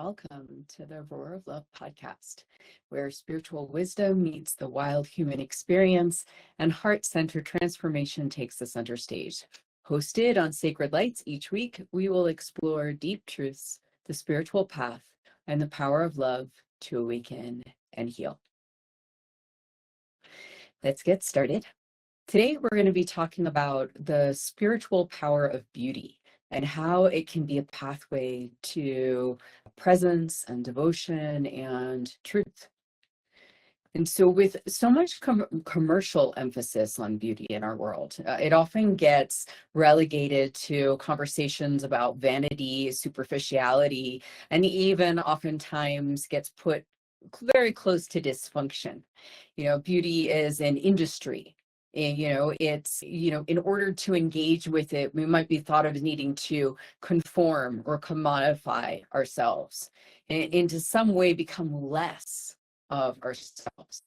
welcome to the Roar of Love podcast, where spiritual wisdom meets the wild human experience and heart-centered transformation takes the center stage. Hosted on Sacred Lights each week, we will explore deep truths, the spiritual path, and the power of love to awaken and heal. Let's get started. Today, we're going to be talking about the spiritual power of beauty and how it can be a pathway to presence and devotion and truth. And so with so much commercial emphasis on beauty in our world, it often gets relegated to conversations about vanity, superficiality, and even oftentimes gets put very close to dysfunction. Beauty is an industry. And, in order to engage with it, we might be thought of as needing to conform or commodify ourselves and into some way become less of ourselves.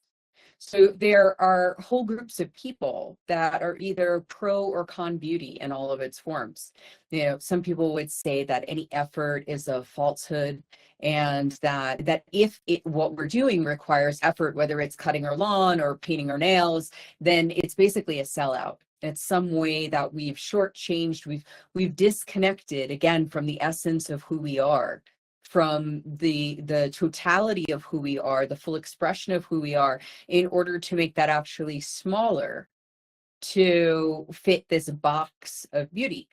So there are whole groups of people that are either pro or con beauty in all of its forms. Some people would say that any effort is a falsehood, and that if what we're doing requires effort, whether it's cutting our lawn or painting our nails, then it's basically a sellout. It's some way that we've shortchanged, we've disconnected again from the essence of who we are, from the totality of who we are, the full expression of who we are, in order to make that actually smaller to fit this box of beauty.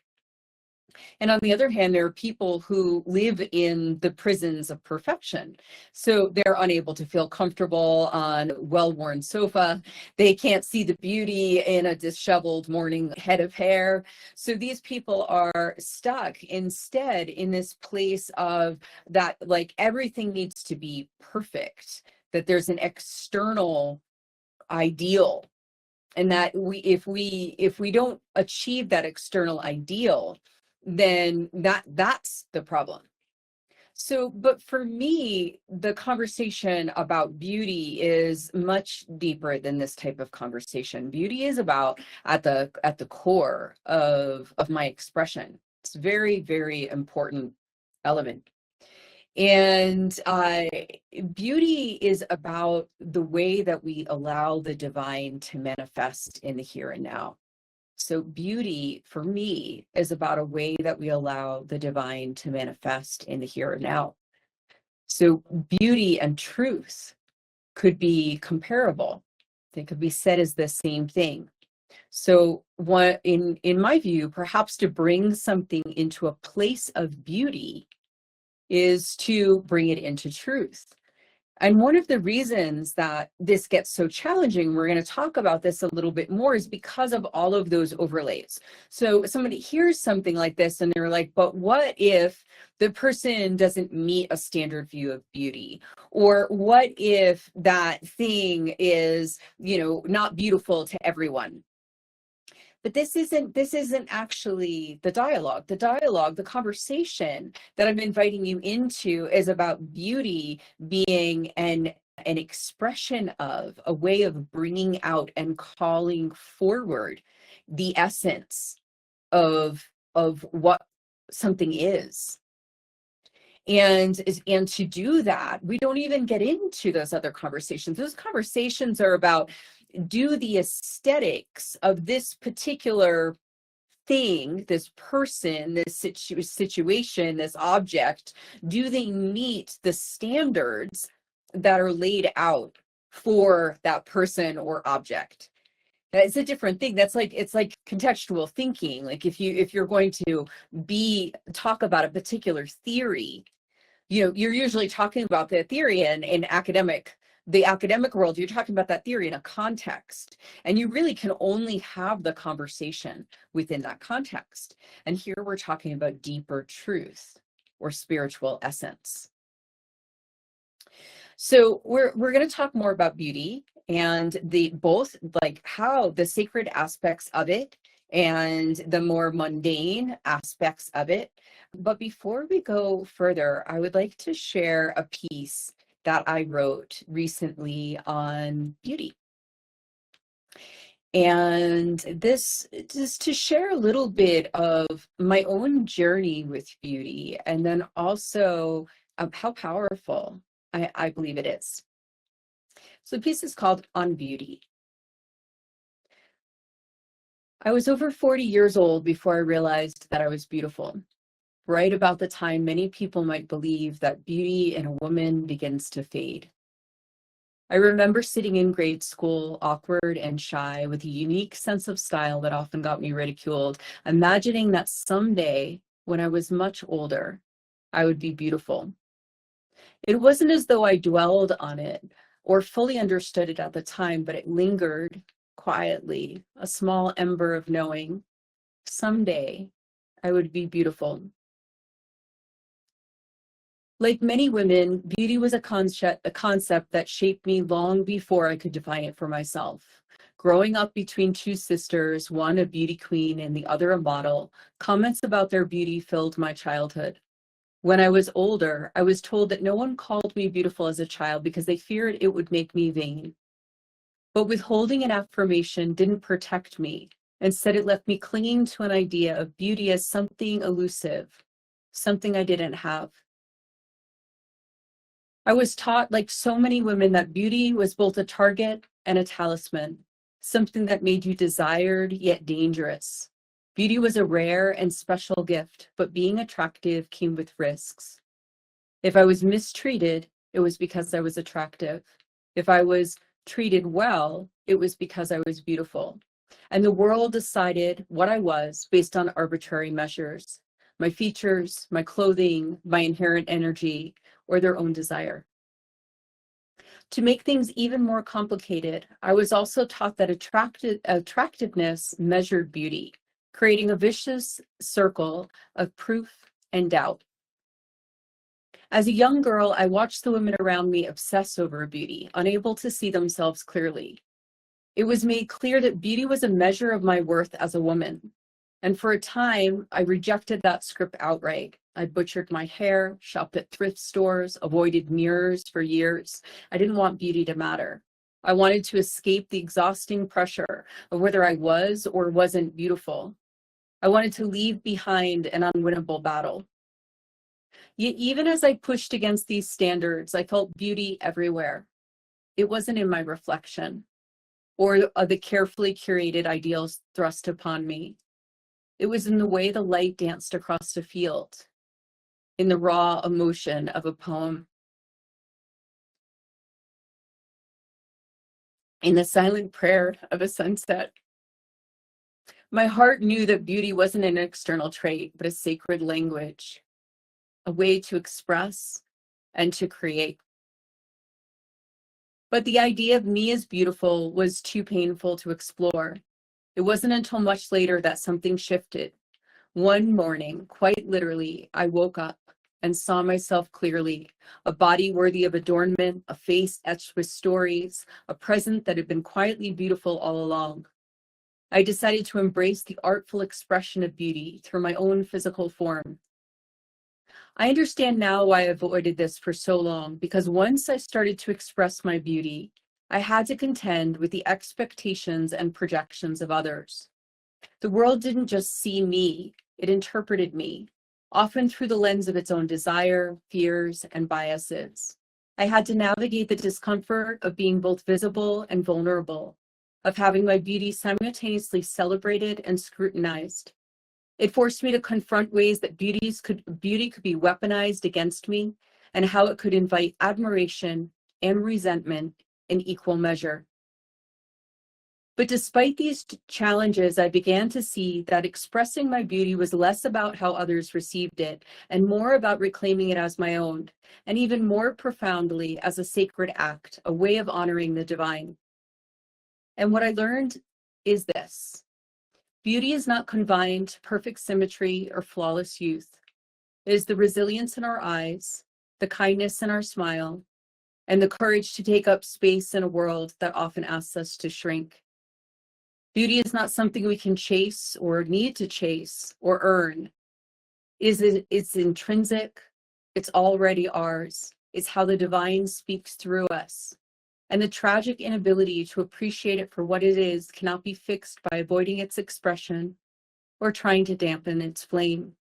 And on the other hand, there are people who live in the prisons of perfection. So they're unable to feel comfortable on a well-worn sofa. They can't see the beauty in a disheveled morning head of hair. So these people are stuck instead in this place of that, like, everything needs to be perfect, that there's an external ideal. And that if we don't achieve that external ideal, then that's the problem. So, but for me, the conversation about beauty is much deeper than this type of conversation. Beauty is about at the core of my expression. It's a very, very important element. And beauty is about the way that we allow the divine to manifest in the here and now. So beauty, for me, is about a way that we allow the divine to manifest in the here and now. So beauty and truth could be comparable. They could be said as the same thing. So what, in my view, perhaps to bring something into a place of beauty is to bring it into truth. And one of the reasons that this gets so challenging, we're going to talk about this a little bit more, is because of all of those overlays. So somebody hears something like this and they're like, but what if the person doesn't meet a standard view of beauty? Or what if that thing is, not beautiful to everyone? But this isn't actually the dialogue. The conversation that I'm inviting you into is about beauty being an expression of, a way of bringing out and calling forward the essence of what something is. And to do that, we don't even get into those other conversations. Those conversations are about, do the aesthetics of this particular thing, this person, this situation, this object, do they meet the standards that are laid out for that person or object? It's a different thing. It's like contextual thinking. Like if you're going to talk about a particular theory, you're usually talking about the theory in the academic world. You're talking about that theory in a context, and you really can only have the conversation within that context. And here we're talking about deeper truth or spiritual essence. So we're going to talk more about beauty and both like how the sacred aspects of it and the more mundane aspects of it. But before we go further, I would like to share a piece that I wrote recently on beauty. And this is to share a little bit of my own journey with beauty, and then also of how powerful I believe it is. So the piece is called On Beauty. I was over 40 years old before I realized that I was beautiful. Right about the time many people might believe that beauty in a woman begins to fade. I remember sitting in grade school, awkward and shy, with a unique sense of style that often got me ridiculed, imagining that someday, when I was much older, I would be beautiful. It wasn't as though I dwelled on it or fully understood it at the time, but it lingered quietly, a small ember of knowing someday I would be beautiful. Like many women, beauty was a concept that shaped me long before I could define it for myself. Growing up between two sisters, one a beauty queen and the other a model, comments about their beauty filled my childhood. When I was older, I was told that no one called me beautiful as a child because they feared it would make me vain. But withholding an affirmation didn't protect me. Instead, it left me clinging to an idea of beauty as something elusive, something I didn't have. I was taught, like so many women, that beauty was both a target and a talisman, something that made you desired yet dangerous. Beauty was a rare and special gift, but being attractive came with risks. If I was mistreated, it was because I was attractive. If I was treated well, it was because I was beautiful. And the world decided what I was based on arbitrary measures, my features, my clothing, my inherent energy, or their own desire. To make things even more complicated, I was also taught that attractiveness measured beauty, creating a vicious circle of proof and doubt. As a young girl, I watched the women around me obsess over beauty, unable to see themselves clearly. It was made clear that beauty was a measure of my worth as a woman. And for a time, I rejected that script outright. I butchered my hair, shopped at thrift stores, avoided mirrors for years. I didn't want beauty to matter. I wanted to escape the exhausting pressure of whether I was or wasn't beautiful. I wanted to leave behind an unwinnable battle. Yet even as I pushed against these standards, I felt beauty everywhere. It wasn't in my reflection or the carefully curated ideals thrust upon me. It was in the way the light danced across a field, in the raw emotion of a poem, in the silent prayer of a sunset. My heart knew that beauty wasn't an external trait, but a sacred language, a way to express and to create. But the idea of me as beautiful was too painful to explore. It wasn't until much later that something shifted. One morning, quite literally, I woke up and saw myself clearly, a body worthy of adornment, a face etched with stories, a present that had been quietly beautiful all along. I decided to embrace the artful expression of beauty through my own physical form. I understand now why I avoided this for so long, because once I started to express my beauty, I had to contend with the expectations and projections of others. The world didn't just see me, it interpreted me, often through the lens of its own desire, fears, and biases. I had to navigate the discomfort of being both visible and vulnerable, of having my beauty simultaneously celebrated and scrutinized. It forced me to confront ways that beauty could be weaponized against me, and how it could invite admiration and resentment in equal measure. But despite these challenges, I began to see that expressing my beauty was less about how others received it and more about reclaiming it as my own, and even more profoundly as a sacred act, a way of honoring the divine. And what I learned is this: beauty is not confined to perfect symmetry or flawless youth. It is the resilience in our eyes, the kindness in our smile, and the courage to take up space in a world that often asks us to shrink. Beauty is not something we can chase or need to chase or earn. It's intrinsic, it's already ours. It's how the divine speaks through us. And the tragic inability to appreciate it for what it is cannot be fixed by avoiding its expression or trying to dampen its flame.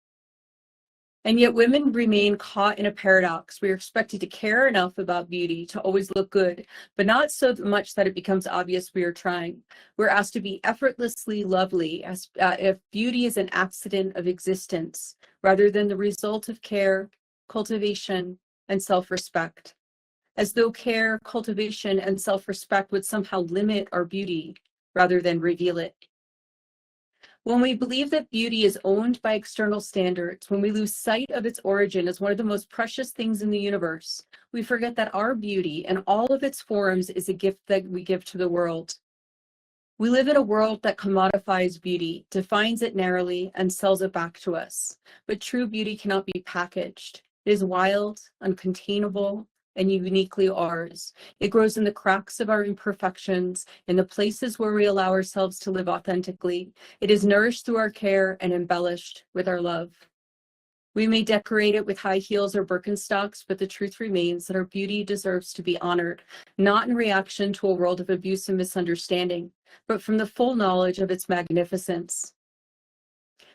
And yet women remain caught in a paradox. We are expected to care enough about beauty to always look good, but not so much that it becomes obvious we are trying. We're asked to be effortlessly lovely as if beauty is an accident of existence rather than the result of care, cultivation, and self-respect. As though care, cultivation, and self-respect would somehow limit our beauty rather than reveal it. When we believe that beauty is owned by external standards, when we lose sight of its origin as one of the most precious things in the universe, we forget that our beauty in all of its forms is a gift that we give to the world. We live in a world that commodifies beauty, defines it narrowly, and sells it back to us. But true beauty cannot be packaged. It is wild, uncontainable, and uniquely ours. It grows in the cracks of our imperfections, in the places where we allow ourselves to live authentically. It is nourished through our care and embellished with our love. We may decorate it with high heels or Birkenstocks, but the truth remains that our beauty deserves to be honored, not in reaction to a world of abuse and misunderstanding, but from the full knowledge of its magnificence.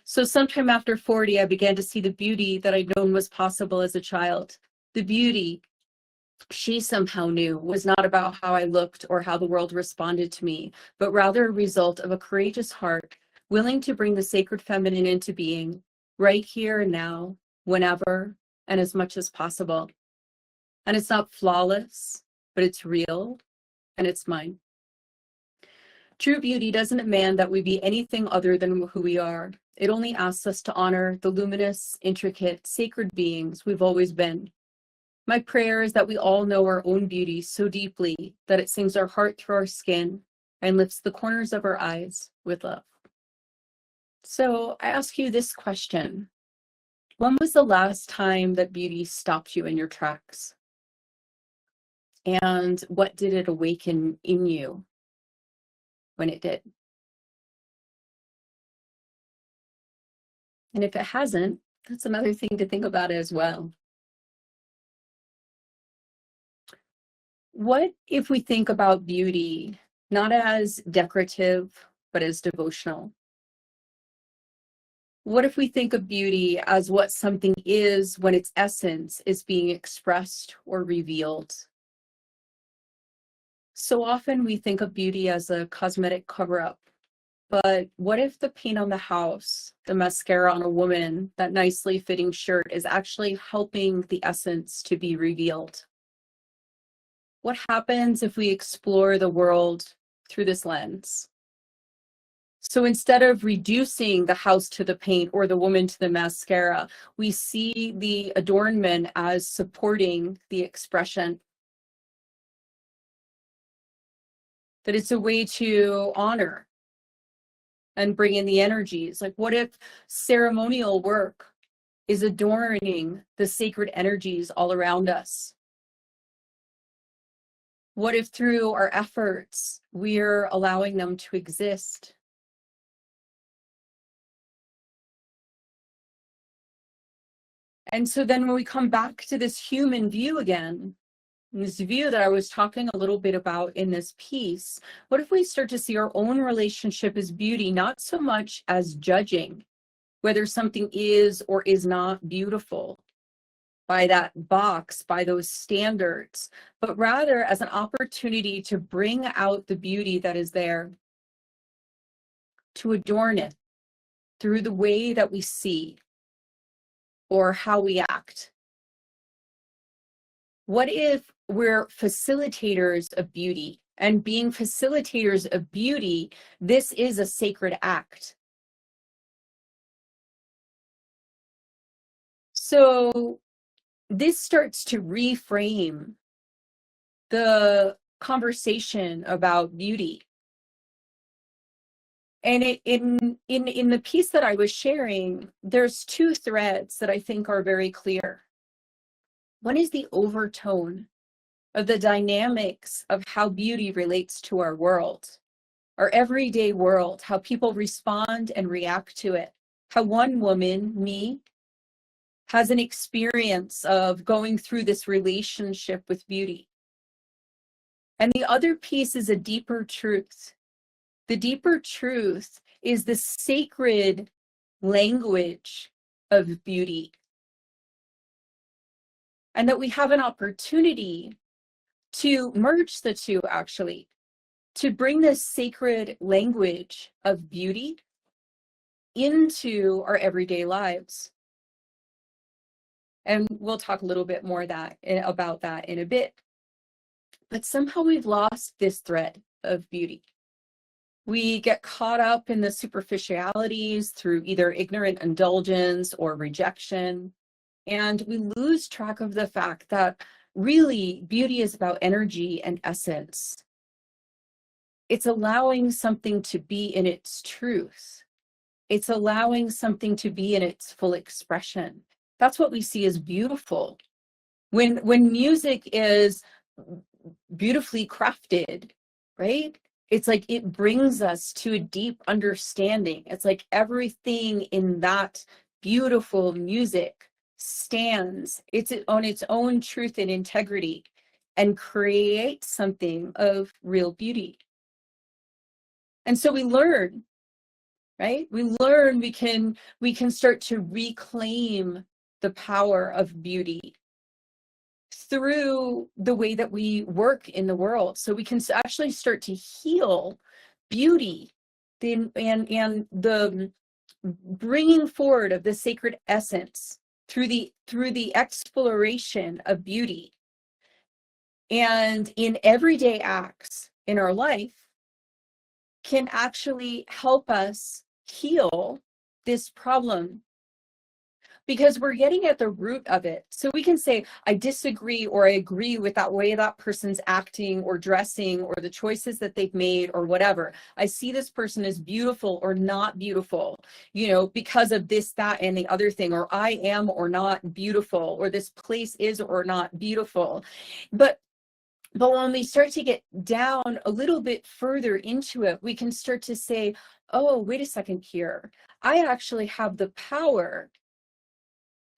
So sometime after 40, I began to see the beauty that I'd known was possible as a child. The beauty she somehow knew was not about how I looked or how the world responded to me, but rather a result of a courageous heart, willing to bring the sacred feminine into being, right here and now, whenever, and as much as possible. And it's not flawless, but it's real, and it's mine. True beauty doesn't demand that we be anything other than who we are. It only asks us to honor the luminous, intricate, sacred beings we've always been. My prayer is that we all know our own beauty so deeply that it sings our heart through our skin and lifts the corners of our eyes with love. So I ask you this question. When was the last time that beauty stopped you in your tracks? And what did it awaken in you when it did? And if it hasn't, that's another thing to think about as well. What if we think about beauty not as decorative, but as devotional? What if we think of beauty as what something is when its essence is being expressed or revealed? So often we think of beauty as a cosmetic cover-up, but what if the paint on the house, the mascara on a woman, that nicely fitting shirt is actually helping the essence to be revealed? What happens if we explore the world through this lens? So instead of reducing the house to the paint or the woman to the mascara, we see the adornment as supporting the expression. That it's a way to honor and bring in the energies. Like, what if ceremonial work is adorning the sacred energies all around us? What if through our efforts, we're allowing them to exist? And so then when we come back to this human view again, this view that I was talking a little bit about in this piece, what if we start to see our own relationship as beauty, not so much as judging whether something is or is not beautiful by that box, by those standards, but rather as an opportunity to bring out the beauty that is there, to adorn it through the way that we see or how we act. What if we're facilitators of beauty? And being facilitators of beauty, this is a sacred act. So this starts to reframe the conversation about beauty. And in the piece that I was sharing, there's two threads that I think are very clear. One is the overtone of the dynamics of how beauty relates to our world, our everyday world, how people respond and react to it. How one woman, me, has an experience of going through this relationship with beauty. And the other piece is a deeper truth. The deeper truth is the sacred language of beauty. and that we have an opportunity to merge the two, actually, to bring this sacred language of beauty into our everyday lives. And we'll talk a little bit more about that in a bit. But somehow we've lost this thread of beauty. We get caught up in the superficialities through either ignorant indulgence or rejection. And we lose track of the fact that really beauty is about energy and essence. It's allowing something to be in its truth. It's allowing something to be in its full expression. That's what we see as beautiful. When music is beautifully crafted, right? It's like it brings us to a deep understanding. It's like everything in that beautiful music stands on its own truth and integrity and creates something of real beauty. And so we learn, right? We learn we can start to reclaim the power of beauty through the way that we work in the world. So we can actually start to heal beauty and the bringing forward of the sacred essence through the exploration of beauty. And in everyday acts in our life can actually help us heal this problem, because we're getting at the root of it. So we can say, I disagree or I agree with that way that person's acting or dressing or the choices that they've made or whatever. I see this person as beautiful or not beautiful, because of this, that, and the other thing, or I am or not beautiful, or this place is or not beautiful. But when we start to get down a little bit further into it, we can start to say, oh, wait a second here. I actually have the power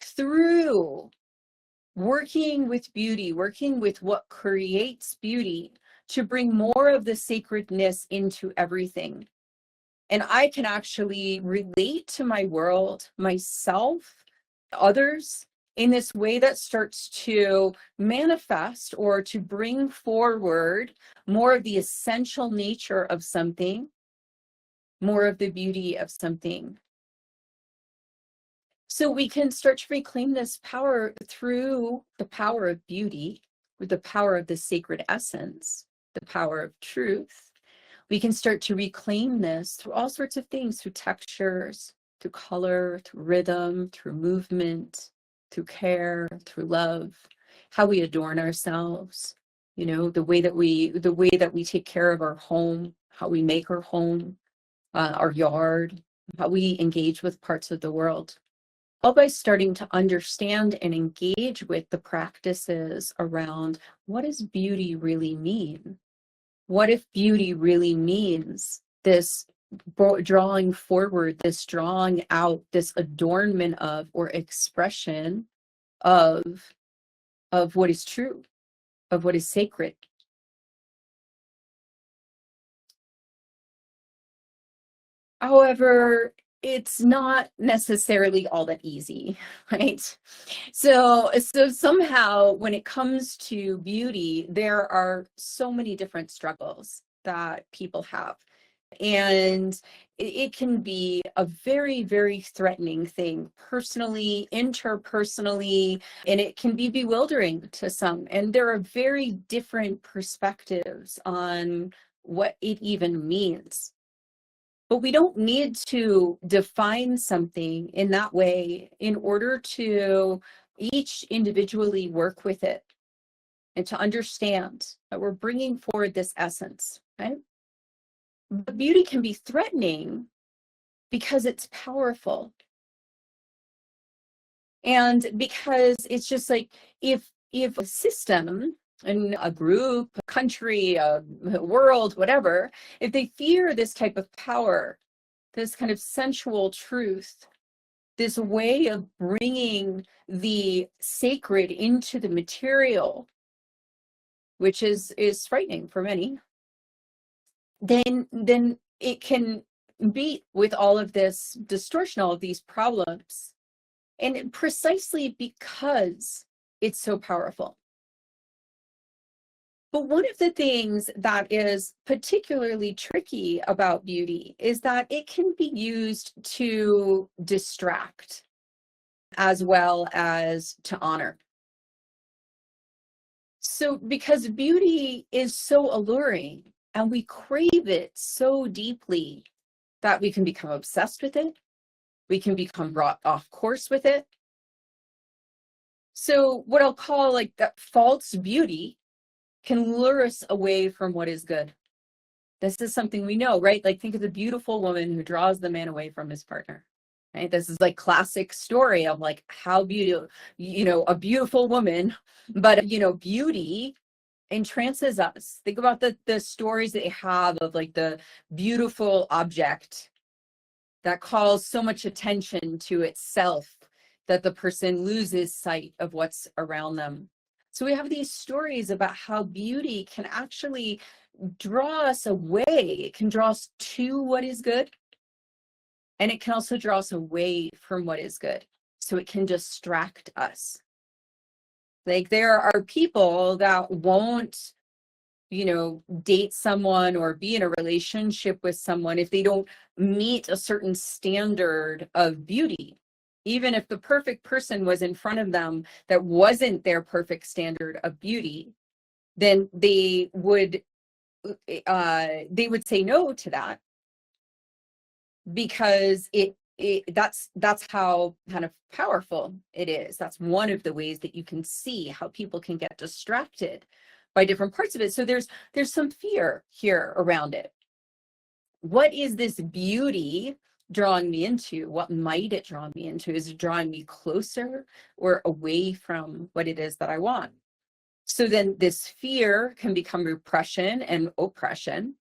through working with beauty, working with what creates beauty, to bring more of the sacredness into everything. And I can actually relate to my world, myself, others, in this way that starts to manifest or to bring forward more of the essential nature of something, more of the beauty of something. So we can start to reclaim this power through the power of beauty, with the power of the sacred essence, the power of truth. We can start to reclaim this through all sorts of things, through textures, through color, through rhythm, through movement, through care, through love, how we adorn ourselves, the way that we take care of our home, how we make our home, our yard, how we engage with parts of the world. All by starting to understand and engage with the practices around, what does beauty really mean? What if beauty really means this drawing forward, this drawing out, this adornment of or expression of what is true, of what is sacred? However, it's not necessarily all that easy, right? So somehow when it comes to beauty, there are so many different struggles that people have. And it can be a very, very threatening thing, personally, interpersonally, and it can be bewildering to some. And there are very different perspectives on what it even means. But we don't need to define something in that way in order to each individually work with it and to understand that we're bringing forward this essence, right? But beauty can be threatening because it's powerful. And because it's just like, if a system and a group, a country, a world, whatever, if they fear this type of power, this kind of sensual truth, this way of bringing the sacred into the material, which is frightening for many, then it can beat with all of this distortion, all of these problems. And precisely because It's so powerful. But one of the things that is particularly tricky about beauty is that it can be used to distract as well as to honor. So, because beauty is so alluring and we crave it so deeply that we can become obsessed with it, we can become brought off course with it. So, what I'll call like that false beauty can lure us away from what is good. This is something we know, right? Like, think of the beautiful woman who draws the man away from his partner, right? This is like classic story of like how beautiful, a beautiful woman, but beauty entrances us. Think about the stories that they have of like the beautiful object that calls so much attention to itself that the person loses sight of what's around them. So we have these stories about how beauty can actually draw us away. It can draw us to what is good, and it can also draw us away from what is good. So it can distract us. Like, there are people that won't date someone or be in a relationship with someone if they don't meet a certain standard of beauty. Even if the perfect person was in front of them that wasn't their perfect standard of beauty, then they would say no to that, because that's how kind of powerful it is. That's one of the ways that you can see how people can get distracted by different parts of it. So there's some fear here around it. What is this beauty drawing me into? What might it draw me into? Is it drawing me closer or away from what it is that I want? So then this fear can become repression and oppression,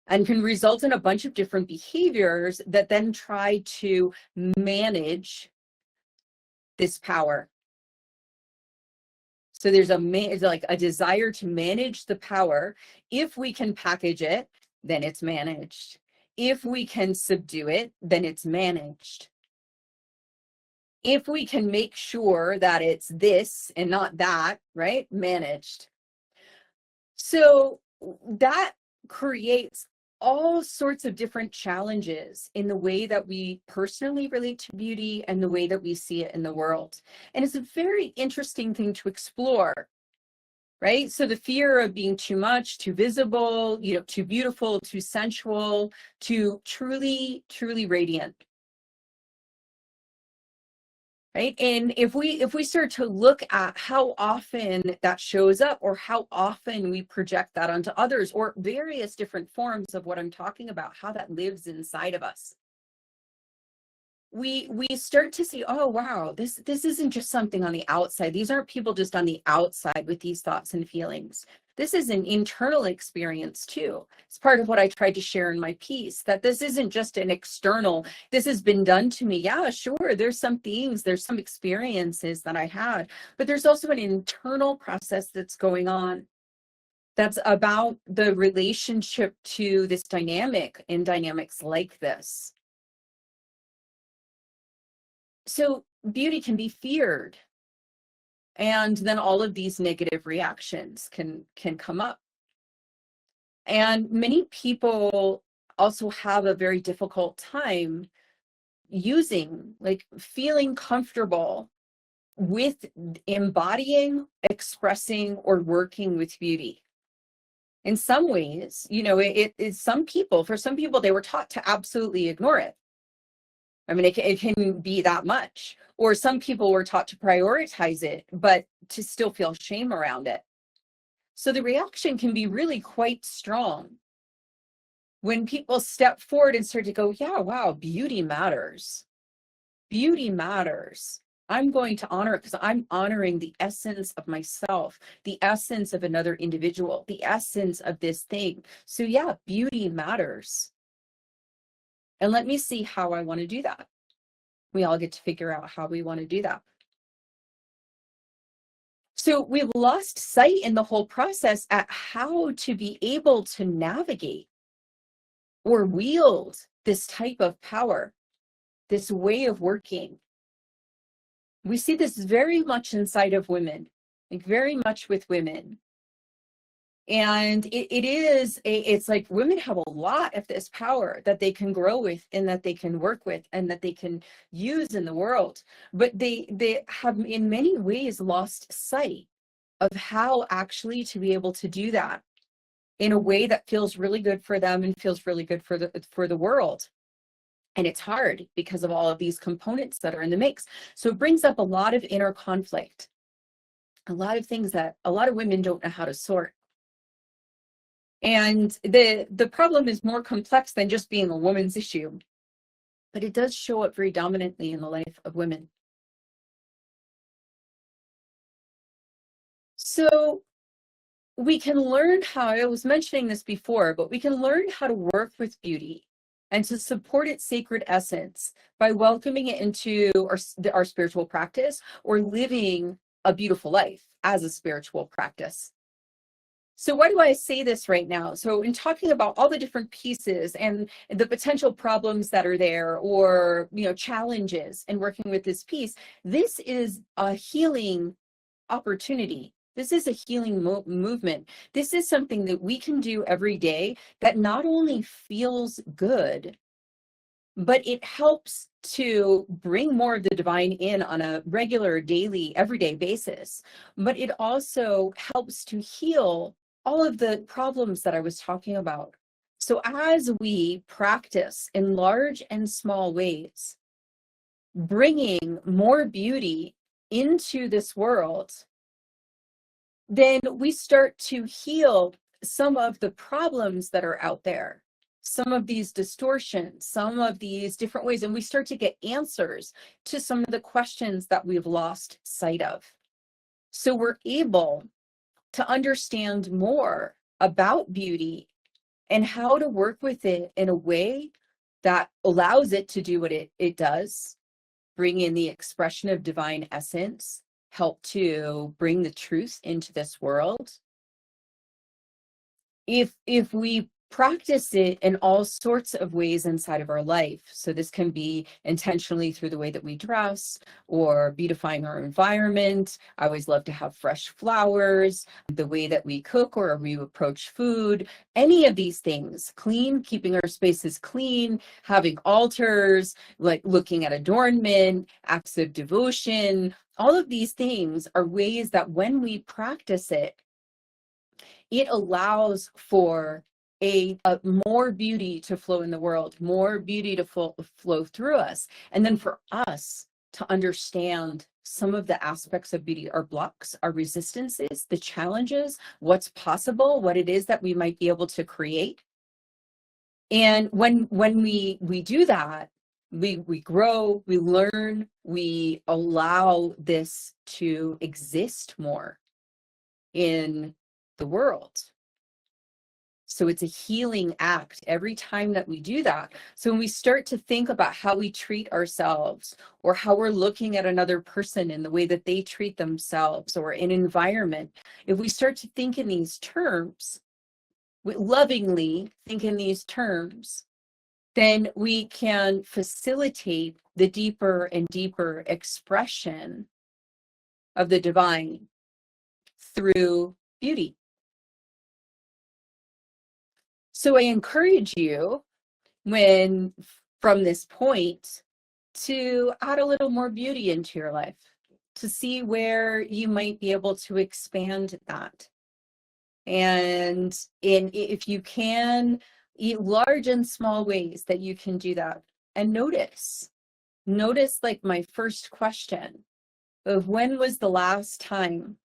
and can result in a bunch of different behaviors that then try to manage this power. So there's like a desire to manage the power. If we can package it, then it's managed. If we can subdue it, then it's managed. If we can make sure that it's this and not that, right? Managed. So that creates all sorts of different challenges in the way that we personally relate to beauty and the way that we see it in the world. And it's a very interesting thing to explore, right? So the fear of being too much, too visible, too beautiful, too sensual, too truly, truly radiant. Right. And if we start to look at how often that shows up, or how often we project that onto others, or various different forms of what I'm talking about, how that lives inside of us, we start to see, oh wow, this isn't just something on the outside. These aren't people just on the outside with these thoughts and feelings. This is an internal experience too. It's part of what I tried to share in my piece, that this isn't just an external, this has been done to me. Yeah, sure, there's some things, there's some experiences that I had, but there's also an internal process that's going on, that's about the relationship to this dynamic and dynamics like this. So beauty can be feared, and then all of these negative reactions can come up. And many people also have a very difficult time using, like, feeling comfortable with embodying, expressing, or working with beauty. In some ways, it is for some people, they were taught to absolutely ignore it. I mean, it can be that much. Or some people were taught to prioritize it, but to still feel shame around it. So the reaction can be really quite strong when people step forward and start to go, yeah, wow, beauty matters. Beauty matters. I'm going to honor it because I'm honoring the essence of myself, the essence of another individual, the essence of this thing. So yeah, beauty matters. And let me see how I want to do that. We all get to figure out how we want to do that. So we've lost sight in the whole process at how to be able to navigate or wield this type of power, this way of working. We see this very much inside of women, like very much with women. And it's like women have a lot of this power that they can grow with and that they can work with and that they can use in the world. But they have in many ways lost sight of how actually to be able to do that in a way that feels really good for them and feels really good for the world. And it's hard because of all of these components that are in the mix. So it brings up a lot of inner conflict, a lot of things that a lot of women don't know how to sort. And the problem is more complex than just being a woman's issue, but it does show up very dominantly in the life of women. So we can learn how, I was mentioning this before, but we can learn how to work with beauty and to support its sacred essence by welcoming it into our spiritual practice or living a beautiful life as a spiritual practice. So why do I say this right now? So in talking about all the different pieces and the potential problems that are there, or challenges in working with this piece, this is a healing opportunity. This is a healing movement. This is something that we can do every day that not only feels good, but it helps to bring more of the divine in on a regular, daily, everyday basis. But it also helps to heal all of the problems that I was talking about. So as we practice in large and small ways, bringing more beauty into this world, then we start to heal some of the problems that are out there, some of these distortions, some of these different ways, and we start to get answers to some of the questions that we've lost sight of. So we're able to understand more about beauty and how to work with it in a way that allows it to do what it does, bring in the expression of divine essence, help to bring the truth into this world. If we practice it in all sorts of ways inside of our life, so this can be intentionally through the way that we dress or beautifying our environment. I always love to have fresh flowers, the way that we cook or we approach food, any of these things, clean, keeping our spaces clean, having altars, like looking at adornment, acts of devotion. All of these things are ways that when we practice it, it allows for a more beauty to flow in the world, more beauty to flow through us. And then for us to understand some of the aspects of beauty, our blocks, our resistances, the challenges, what's possible, what it is that we might be able to create. And when we do that, we grow, we learn, we allow this to exist more in the world. So it's a healing act every time that we do that. So when we start to think about how we treat ourselves, or how we're looking at another person in the way that they treat themselves, or an environment, if we start to think in these terms, lovingly think in these terms, then we can facilitate the deeper and deeper expression of the divine through beauty. So I encourage you, from this point, to add a little more beauty into your life, to see where you might be able to expand that. And if you can, large and small ways that you can do that. And notice like my first question of, when was the last time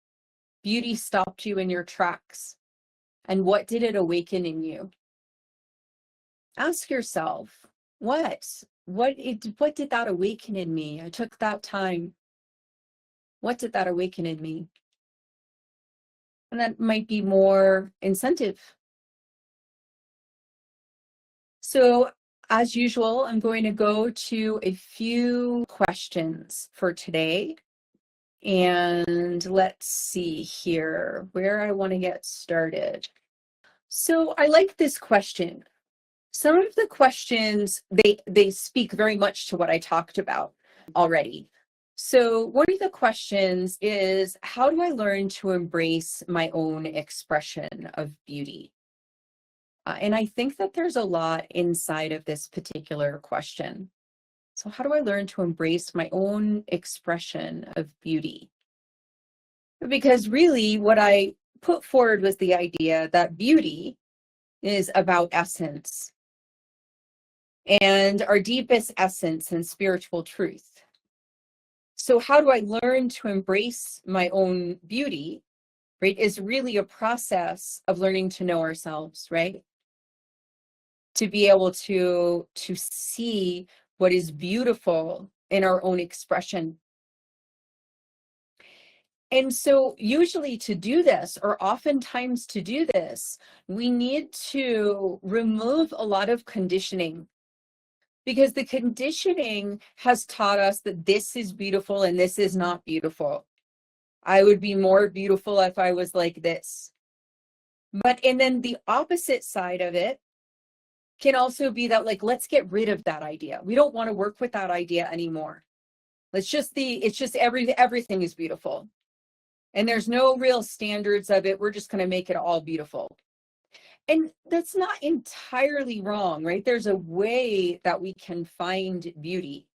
beauty stopped you in your tracks? And what did it awaken in you? Ask yourself, what did that awaken in me? I took that time. What did that awaken in me? And that might be more incentive. So as usual, I'm going to go to a few questions for today. And let's see here where I want to get started. So I like this question. Some of the questions, they speak very much to what I talked about already. So one of the questions is, how do I learn to embrace my own expression of beauty? And I think that there's a lot inside of this particular question. So how do I learn to embrace my own expression of beauty? Because really what I put forward was the idea that beauty is about essence and our deepest essence and spiritual truth. So how do I learn to embrace my own beauty, right, is really a process of learning to know ourselves, right? To be able to see what is beautiful in our own expression. And so usually to do this, or oftentimes to do this, we need to remove a lot of conditioning, because the conditioning has taught us that this is beautiful and this is not beautiful. I would be more beautiful if I was like this. And then the opposite side of it can also be that, like, let's get rid of that idea. We don't want to work with that idea anymore. It's just everything is beautiful. And there's no real standards of it. We're just going to make it all beautiful. And that's not entirely wrong, right? There's a way that we can find beauty.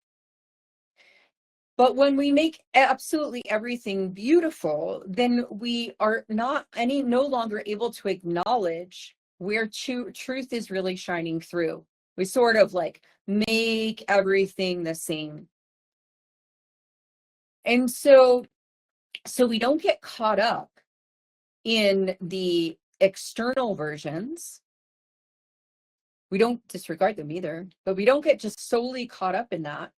But when we make absolutely everything beautiful, then we are no longer able to acknowledge where truth is really shining through. We sort of like make everything the same. And so we don't get caught up in the external versions. We don't disregard them either, but we don't get just solely caught up in that.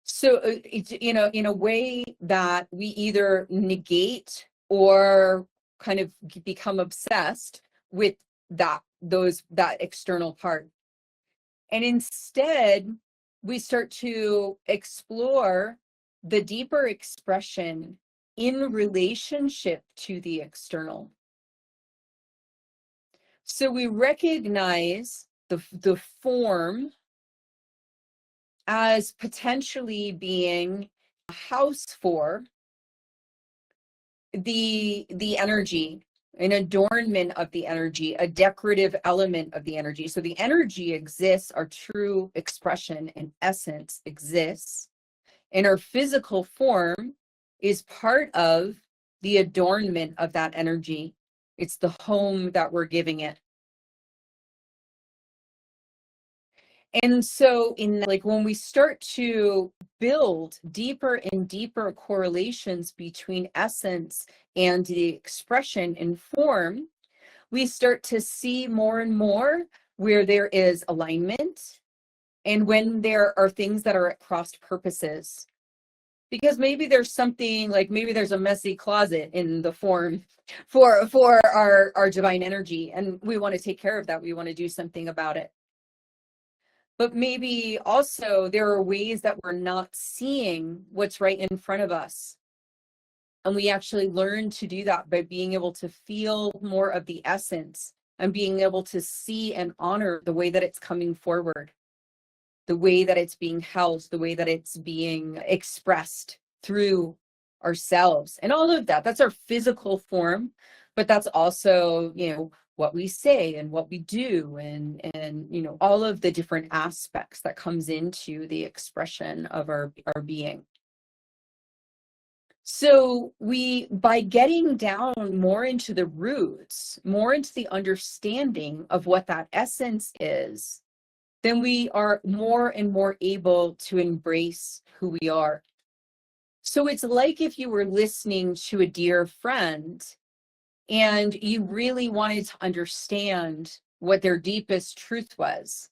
So it's, in a way that we either negate or kind of become obsessed with that external part. And instead, we start to explore the deeper expression in relationship to the external. So we recognize the form as potentially being a house for the energy, an adornment of the energy, a decorative element of the energy. So the energy exists, our true expression and essence exists, and our physical form is part of the adornment of that energy. It's the home that we're giving it. And so when we start to build deeper and deeper correlations between essence and the expression and form, we start to see more and more where there is alignment and when there are things that are at cross purposes. Because maybe there's something, like maybe there's a messy closet in the form for our divine energy, and we want to take care of that. We want to do something about it. But maybe also there are ways that we're not seeing what's right in front of us. And we actually learn to do that by being able to feel more of the essence and being able to see and honor the way that it's coming forward, the way that it's being housed, the way that it's being expressed through ourselves and all of that. That's our physical form, but that's also, what we say and what we do, and all of the different aspects that comes into the expression of our being. So by getting down more into the roots, more into the understanding of what that essence is, then we are more and more able to embrace who we are. So it's like if you were listening to a dear friend and you really wanted to understand what their deepest truth was.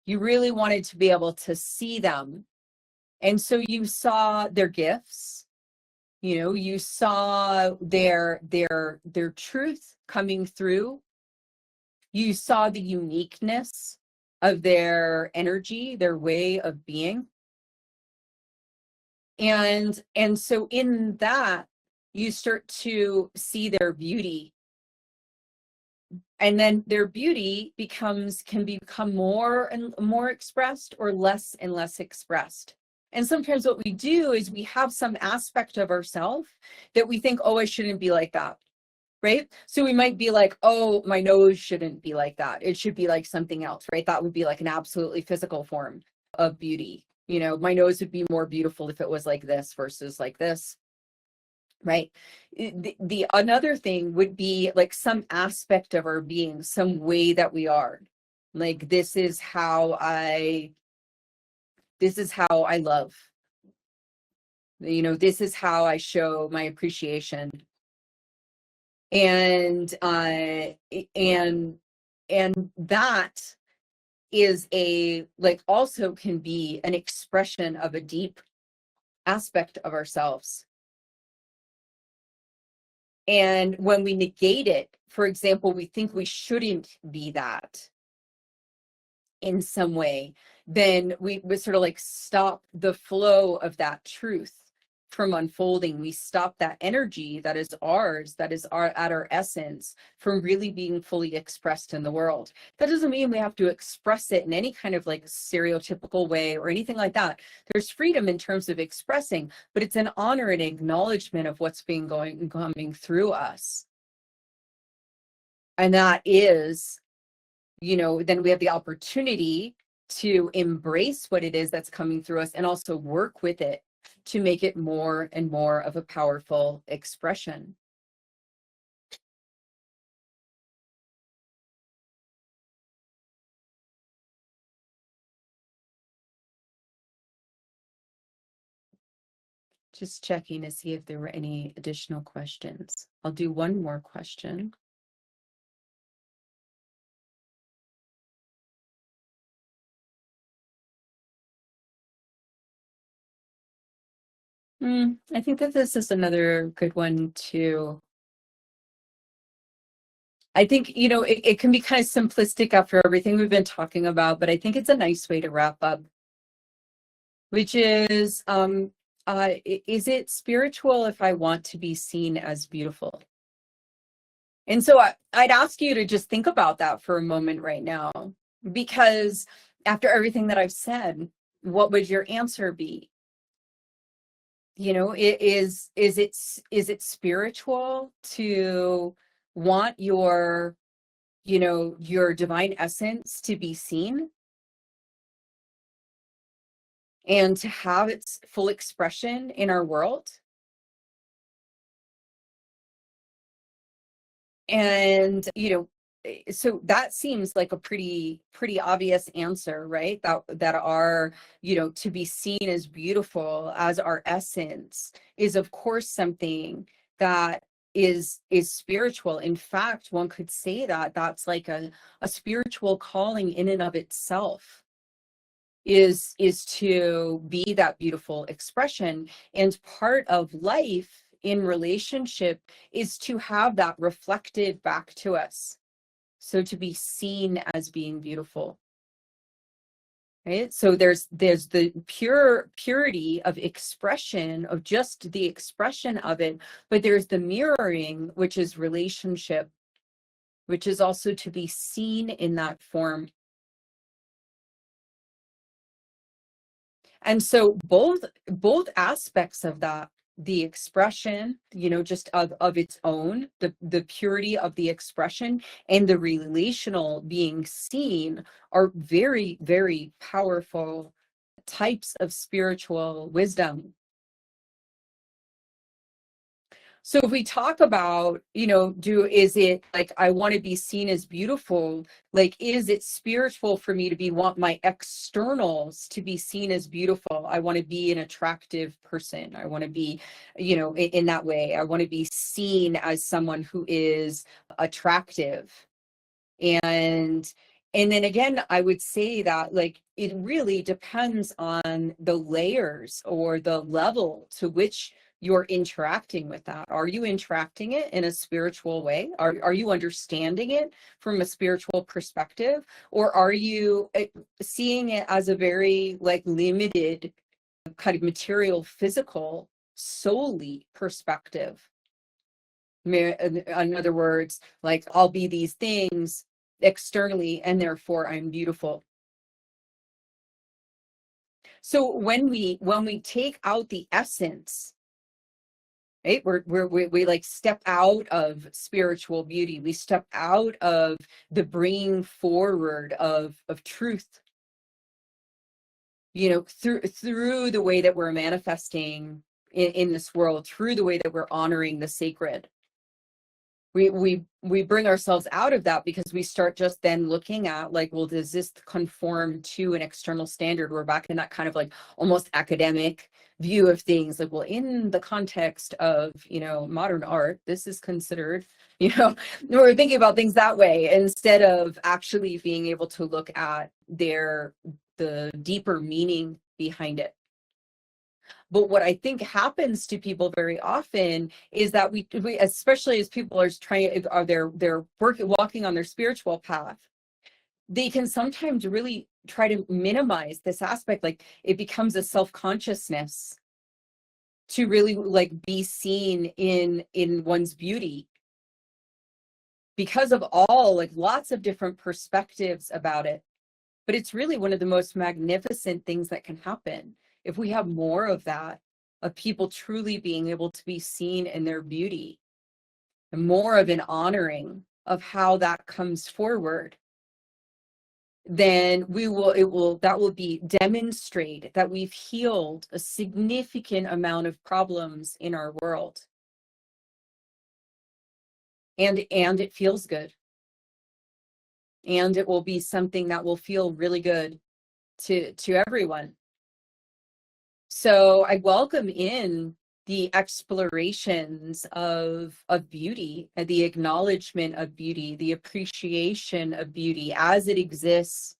You really wanted to be able to see them. And so you saw their gifts, you saw their truth coming through. You saw the uniqueness of their energy, their way of being. And so in that, you start to see their beauty. And then their beauty can become more and more expressed or less and less expressed. And sometimes what we do is we have some aspect of ourselves that we think, oh, I shouldn't be like that. Right? So we might be like, oh, my nose shouldn't be like that. It should be like something else, right? That would be like an absolutely physical form of beauty. You know, my nose would be more beautiful if it was like this versus like this, right? The another thing would be like some aspect of our being, some way that we are. Like this is how I love. You know, this is how I show my appreciation. And and that is a like also can be an expression of a deep aspect of ourselves. And when we negate it, for example, we think we shouldn't be that in some way, then we sort of like stop the flow of that truth from unfolding. We stop that energy that is ours, that is at our essence, from really being fully expressed in the world. That doesn't mean we have to express it in any kind of like stereotypical way or anything like that. There's freedom in terms of expressing, but it's an honor and acknowledgement of what's being coming through us. And that is, you know, then we have the opportunity to embrace what it is that's coming through us and also work with it to make it more and more of a powerful expression. Just checking to see if there were any additional questions. I'll do one more question. I think that this is another good one too. I think, you know, it can be kind of simplistic after everything we've been talking about, but I think it's a nice way to wrap up, which is it spiritual if I want to be seen as beautiful? And so I'd ask you to just think about that for a moment right now, because after everything that I've said, what would your answer be? You know, is it spiritual to want your, you know, your divine essence to be seen and to have its full expression in our world? And, you know, so that seems like a pretty obvious answer, right? That our, you know, to be seen as beautiful as our essence is of course something that is spiritual. In fact, one could say that that's like a spiritual calling in and of itself, is to be that beautiful expression. And part of life in relationship is to have that reflected back to us, so to be seen as being beautiful, right? So there's the purity of expression, of just the expression of it, but there's the mirroring, which is relationship, which is also to be seen in that form. And so both aspects of that, the expression, you know, just of its own, the purity of the expression and the relational being seen, are very, very powerful types of spiritual wisdom. So if we talk about, you know, is it like I want to be seen as beautiful? Like, is it spiritual for me to want my externals to be seen as beautiful? I want to be an attractive person. I want to be, you know, in that way. I want to be seen as someone who is attractive. And then again, I would say that like it really depends on the layers or the level to which you're interacting with that. Are you interacting it in a spiritual way? Are you understanding it from a spiritual perspective? Or are you seeing it as a very like limited kind of material, physical, solely perspective? In other words, like I'll be these things externally and therefore I'm beautiful. So when we take out the essence, right, we like step out of spiritual beauty, we step out of the bringing forward of truth, you know, through the way that we're manifesting in this world, through the way that we're honoring the sacred. We bring ourselves out of that because we start just then looking at like, well, does this conform to an external standard? We're back in that kind of like almost academic view of things, like, well, in the context of, you know, modern art, this is considered, you know, we're thinking about things that way instead of actually being able to look at the deeper meaning behind it. But what I think happens to people very often is that we especially as people are trying, are they're walking on their spiritual path, they can sometimes really try to minimize this aspect. Like it becomes a self-consciousness to really like be seen in one's beauty because of all like lots of different perspectives about it. But it's really one of the most magnificent things that can happen if we have more of that, of people truly being able to be seen in their beauty, and more of an honoring of how that comes forward. Then that will be demonstrate that we've healed a significant amount of problems in our world. And it feels good. And it will be something that will feel really good to everyone. So I welcome in the explorations of beauty, and the acknowledgement of beauty, the appreciation of beauty as it exists,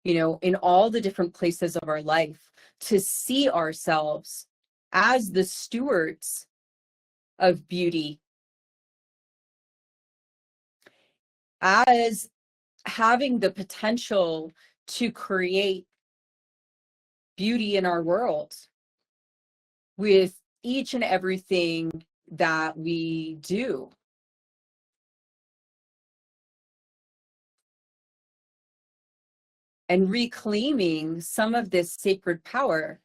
you know, in all the different places of our life, to see ourselves as the stewards of beauty, as having the potential to create beauty in our world with each and everything that we do. And reclaiming some of this sacred power.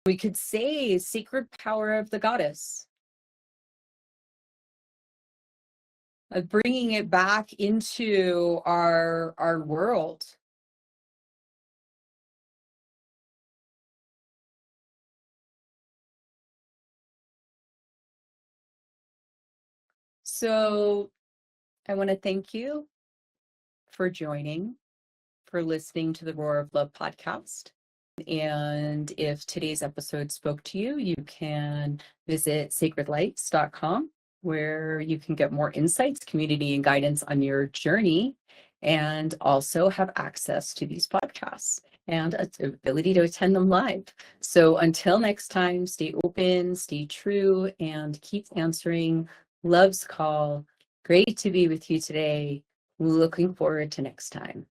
We could say sacred power of the goddess, of bringing it back into our world. So I want to thank you for joining, for listening to the Roar of Love podcast. And if today's episode spoke to you, you can visit sacredlights.com, where you can get more insights, community, and guidance on your journey, and also have access to these podcasts and an ability to attend them live. So until next time, stay open, stay true, and keep answering love's call. Great to be with you today. Looking forward to next time.